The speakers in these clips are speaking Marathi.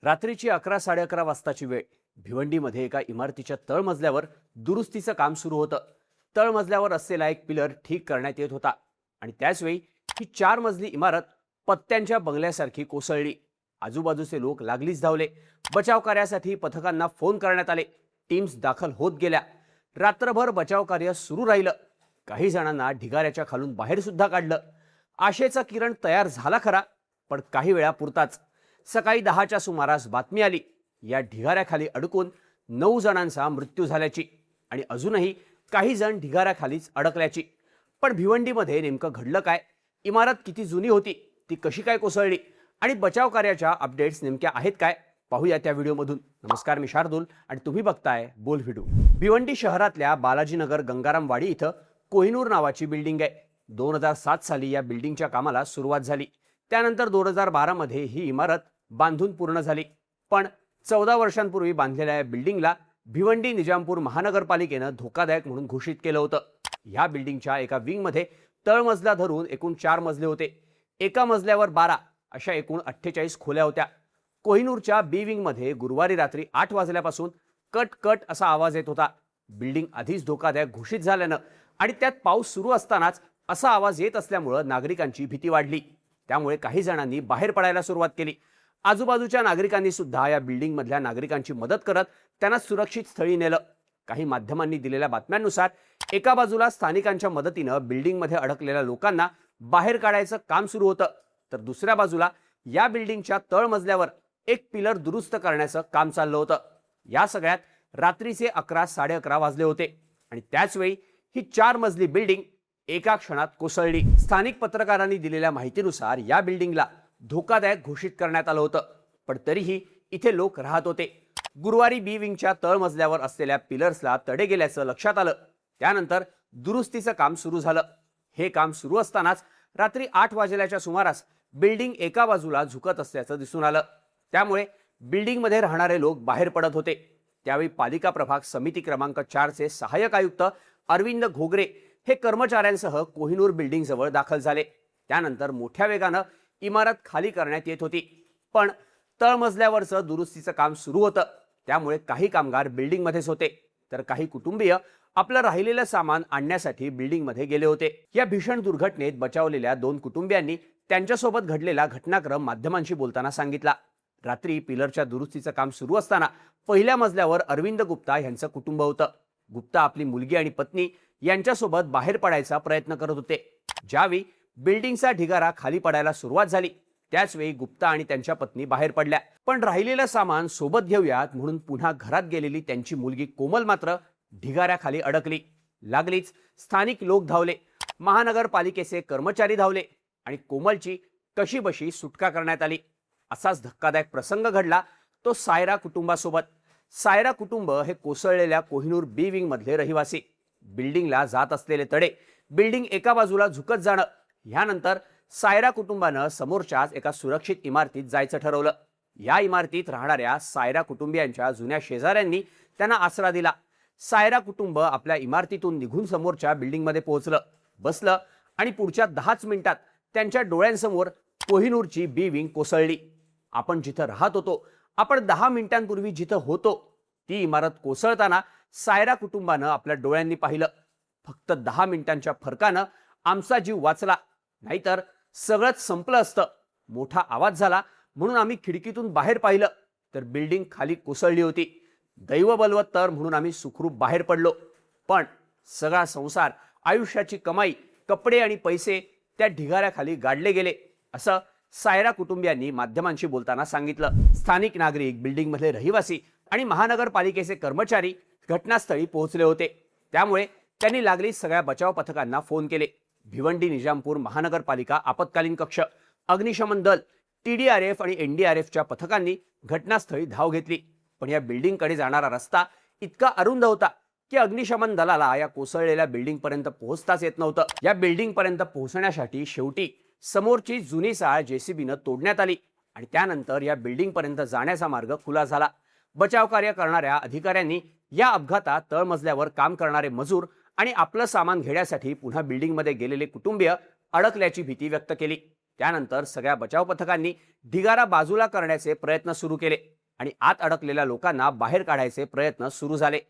रात्रीची 11:30 वाजताची वेळ. भिवंडीमध्ये एका इमारतीच्या तळमजल्यावर दुरुस्तीचं काम सुरू होतं. तळमजल्यावर असलेला एक पिलर ठीक करण्यात येत होता आणि त्याचवेळी ही 4 मजली इमारत पत्त्यांच्या बंगल्यासारखी कोसळली. आजूबाजूचे लोक लागलीच धावले. बचाव कार्यासाठी पथकांना फोन करण्यात आले. टीम्स दाखल होत गेल्या. रात्रभर बचाव कार्य सुरू राहिलं. काही जणांना ढिगाऱ्याच्या खालून बाहेर सुद्धा काढलं. आशेचा किरण तयार झाला खरा, पण काही वेळापुरताच. सकाळी 10च्या सुमारास बातमी आली, या ढिगाऱ्याखाली अडकून 9 जणांचा मृत्यू झाल्याची आणि अजूनही काही जण ढिगाऱ्याखालीच अडकल्याची. पण भिवंडीमध्ये नेमकं घडलं काय? इमारत किती जुनी होती? ती कशी काय कोसळली? आणि बचाव कार्याच्या अपडेट्स नेमक्या आहेत काय? पाहूया त्या व्हिडिओमधून. नमस्कार, मी शार्दूल आणि तुम्ही बघताय बोल व्हिडिओ. भिवंडी शहरातल्या बालाजीनगर गंगारामवाडी इथं कोहिनूर नावाची बिल्डिंग आहे. 2007 साली या बिल्डिंगच्या कामाला सुरुवात झाली. त्यानंतर 2012 मध्ये ही इमारत बांधून पूर्ण झाली. पण 14 वर्षांपूर्वी बांधलेल्या या बिल्डिंगला भिवंडी निजामपूर महानगरपालिकेनं धोकादायक म्हणून घोषित केलं होतं. या बिल्डिंगच्या एका विंगमध्ये तळमजला धरून एकूण 4 मजले होते. एका मजल्यावर 12 अशा एकूण 48 खोल्या होत्या. कोहिनूरच्या बी विंगमध्ये गुरुवारी रात्री 8 वाजल्यापासून कट कट असा आवाज येत होता. बिल्डिंग आधीच धोकादायक घोषित झाल्यानं आणि त्यात पाऊस सुरू असतानाच असा आवाज येत असल्यामुळे नागरिकांची भीती वाढली. त्यामुळे काही जणांनी बाहेर पडायला सुरुवात केली. आजूबाजूच्या नागरिकांनी सुद्धा या बिल्डिंग मधल्या नागरिकांची मदत करत त्यांना सुरक्षित स्थळी नेलं. काही माध्यमांनी दिलेल्या बातम्यांनुसार एका बाजूला स्थानिकांच्या मदतीनं बिल्डिंगमध्ये अडकलेल्या लोकांना बाहेर काढायचं काम सुरू होतं, तर दुसऱ्या बाजूला या बिल्डिंगच्या तळमजल्यावर एक पिलर दुरुस्त करण्याचं काम चाललं होतं. या सगळ्यात रात्रीचे 11-11:30 वाजले होते आणि त्याचवेळी ही 4 मजली बिल्डिंग एका क्षणात कोसळली. स्थानिक पत्रकारांनी दिलेल्या माहितीनुसार या बिल्डिंगला धोकादायक घोषित करण्यात आलं होतं, पण तरीही इथे लोक राहत होते. गुरुवारी बी विंगच्या तळमजल्यावर असलेल्या पिलर्सला तडे गेल्याचं लक्षात आलं. त्यानंतर दुरुस्तीचं काम सुरू झालं. हे काम सुरू असतानाच रात्री 8 वाजल्याच्या सुमारास बिल्डिंग एका बाजूला झुकत असल्याचं दिसून आलं. त्यामुळे बिल्डिंगमध्ये राहणारे लोक बाहेर पडत होते. त्यावेळी पालिका प्रभाग समिती क्रमांक 4चे सहाय्यक आयुक्त अरविंद घोगरे हे कर्मचाऱ्यांसह कोहिनूर बिल्डिंग जवळ दाखल झाले. त्यानंतर मोठ्या वेगानं इमारत खाली करण्यात येत होती. पण तळमजल्यावरचं दुरुस्तीचं काम सुरू होतं. त्यामुळे काही कामगार बिल्डिंगमध्येच होते, तर काही कुटुंबीय आपलं राहिलेलं सामान आणण्यासाठी बिल्डिंगमध्ये गेले होते. या भीषण दुर्घटनेत बचावलेल्या 2 कुटुंबियांनी त्यांच्यासोबत घडलेला घटनाक्रम माध्यमांशी बोलताना सांगितला. रात्री पिलरच्या दुरुस्तीचं काम सुरू असताना पहिल्या मजल्यावर अरविंद गुप्ता यांचं कुटुंब होतं. गुप्ता आपली मुलगी आणि पत्नी यांच्यासोबत बाहेर पडायचा प्रयत्न करत होते. ज्यावेळी बिल्डिंगचा ढिगारा खाली पडायला सुरुवात झाली, त्याचवेळी गुप्ता आणि त्यांच्या पत्नी बाहेर पडल्या. पण राहिलेलं सामान सोबत घेऊयात म्हणून पुन्हा घरात गेलेली त्यांची मुलगी कोमल मात्र ढिगाऱ्याखाली अडकली. लागलीच स्थानिक लोक धावले. महानगरपालिकेचे कर्मचारी धावले आणि कोमलची कशीबशी सुटका करण्यात आली. असाच धक्कादायक प्रसंग घडला तो सायरा कुटुंबासोबत. सायरा कुटुंब हे कोसळलेल्या कोहिनूर बी विंग मधले रहिवासी. बिल्डिंगला जात असलेले तडे, बिल्डिंग एका बाजूला झुकत जाणं, यानंतर सायरा कुटुंबानं समोरच्याच एका सुरक्षित इमारतीत जायचं ठरवलं. या इमारतीत राहणाऱ्या सायरा कुटुंबियांच्या जुन्या शेजाऱ्यांनी त्यांना आसरा दिला. सायरा कुटुंब आपल्या इमारतीतून निघून समोरच्या बिल्डिंगमध्ये पोहोचलं, बसलं आणि पुढच्या 10च मिनिटात त्यांच्या डोळ्यांसमोर कोहिनूरची बी विंग कोसळली. आपण जिथं राहत होतो, आपण 10 मिनिटांपूर्वी जिथं होतो, ती इमारत कोसळताना सायरा कुटुंबानं आपल्या डोळ्यांनी पाहिलं. फक्त 10 मिनिटांच्या फरकानं आमचा जीव वाचला, नाहीतर सगळंच संपलं असतं. मोठा आवाज झाला म्हणून आम्ही खिडकीतून बाहेर पाहिलं तर बिल्डिंग खाली कोसळली होती. दैव बलवत्तर म्हणून आम्ही सुखरूप बाहेर पडलो. पण सगळा संसार, आयुष्याची कमाई, कपडे आणि पैसे त्या ढिगाऱ्याखाली गाडले गेले, असं सायरा कुटुंबियांनी माध्यमांशी बोलताना सांगितलं. स्थानिक नागरिक, बिल्डिंगमधले रहिवासी आणि महानगरपालिकेचे कर्मचारी घटनास्थळी पोहोचले होते. त्यामुळे त्यांनी लागलीच सगळ्या बचाव पथकांना फोन केले. भिवंडी निजामपूर महानगरपालिका आपत्कालीन कक्ष, अग्निशमन दल, TDRF आणि NDRFच्या पथकांनी घटनास्थळी धाव घेतली. पण या बिल्डिंगकडे जाणारा रस्ता इतका अरुंद होता की अग्निशमन दलाला या कोसळलेल्या बिल्डिंगपर्यंत पोहोचताच येत नव्हतं. या बिल्डिंगपर्यंत पोहोचण्यासाठी शेवटी समोरची जुनी चाळ JCBनं तोडण्यात आली आणि त्यानंतर या बिल्डिंगपर्यंत जाण्याचा मार्ग खुला झाला. बचाव कार्य करणाऱ्या अधिकाऱ्यांनी या अपघातात तळमजल्यावर काम करणारे मजूर आणि आपलं सामान घेण्यासाठी पुन्हा बिल्डिंगमध्ये गेलेले कुटुंबीय अडकल्याची भीती व्यक्त केली. त्यानंतर सगळ्या बचाव पथकांनी ढिगारा बाजूला करण्याचे प्रयत्न सुरू केले आणि आत अडकलेल्या लोकांना बाहेर काढायचे प्रयत्न सुरू झाले.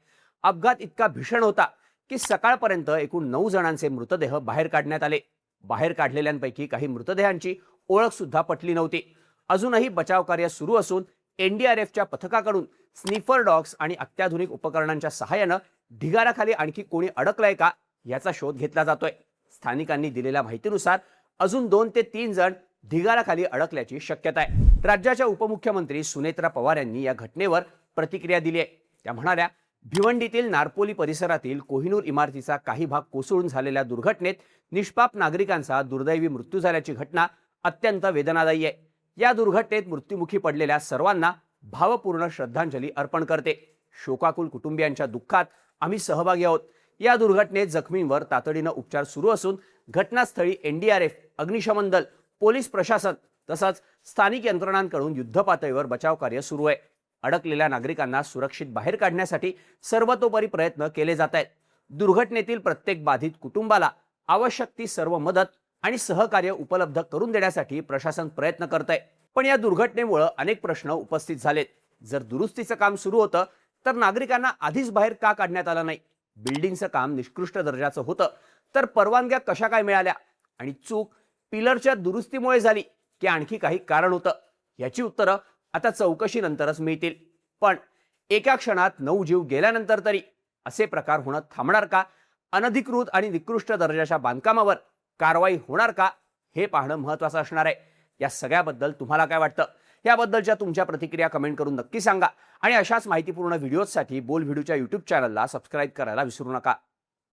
अपघात इतका भीषण होता की सकाळपर्यंत एकूण 9 जणांचे मृतदेह बाहेर काढण्यात आले. बाहेर काढलेल्यांपैकी काही मृतदेहांची ओळख सुद्धा पटली नव्हती. अजूनही बचाव कार्य सुरू असून एनडीआरएफच्या पथकाकडून स्निफर डॉग्स आणि अत्याधुनिक उपकरणांच्या सहाय्यानं ढिगाराखाली आणखी कोणी अडकलंय का याचा शोध घेतला जातोय. स्थानिकांनी दिलेल्या माहितीनुसार अजून 2 ते 3 जण ढिगाराखाली अडकल्याची शक्यता आहे. राज्याच्या उपमुख्यमंत्री सुनेत्रा पवार यांनी या घटनेवर प्रतिक्रिया दिली आहे. त्या म्हणाल्या, भिवंडीतील नारपोली परिसरातील कोहिनूर इमारतीचा काही भाग कोसळून झालेल्या दुर्घटनेत निष्पाप नागरिकांचा दुर्दैवी मृत्यू झाल्याची घटना अत्यंत वेदनादायी आहे. या दुर्घटनेत मृत्युमुखी पडलेल्या सर्वांना भावपूर्ण श्रद्धांजली अर्पण करते. शोकाकुल कुटुंबियांच्या दुःखात आम्ही सहभागी आहोत. या दुर्घटनेत जखमींवर तातडीनं उपचार सुरू असून घटनास्थळी एनडीआरएफ, अग्निशमन दल, पोलीस प्रशासन तसंच स्थानिक यंत्रणांकडून युद्धपातळीवर बचाव कार्य सुरू आहे. अडकलेल्या नागरिकांना सुरक्षित बाहेर काढण्यासाठी सर्वतोपरी प्रयत्न केले जात आहेत. दुर्घटनेतील प्रत्येक बाधित कुटुंबाला आवश्यक ती सर्व मदत आणि सहकार्य उपलब्ध करून देण्यासाठी प्रशासन प्रयत्न करत आहे. पण या दुर्घटनेमुळे अनेक प्रश्न उपस्थित झालेत. जर दुरुस्तीचं काम सुरू होतं तर नागरिकांना आधीच बाहेर का काढण्यात आलं नाही? बिल्डिंगचं काम निकृष्ट दर्जाचं होतं तर परवानग्या कशा काय मिळाल्या? आणि चूक पिलरच्या दुरुस्तीमुळे झाली की आणखी काही कारण होतं? याची उत्तरं आता चौकशीनंतरच मिळतील. पण एका क्षणात 9 जीव गेल्यानंतर तरी असे प्रकार होणं थांबणार का? अनधिकृत आणि निकृष्ट दर्जाच्या बांधकामावर कारवाई होणार का? हे पाहणं महत्त्वाचं असणार आहे. या सगळ्याबद्दल तुम्हाला काय वाटतं? याबद्दलच्या तुमच्या प्रतिक्रिया कमेंट करून नक्की सांगा आणि अशाच माहितीपूर्ण व्हिडिओजसाठी बोल व्हिडिओच्या YouTube चॅनलला सबस्क्राईब करायला विसरू नका.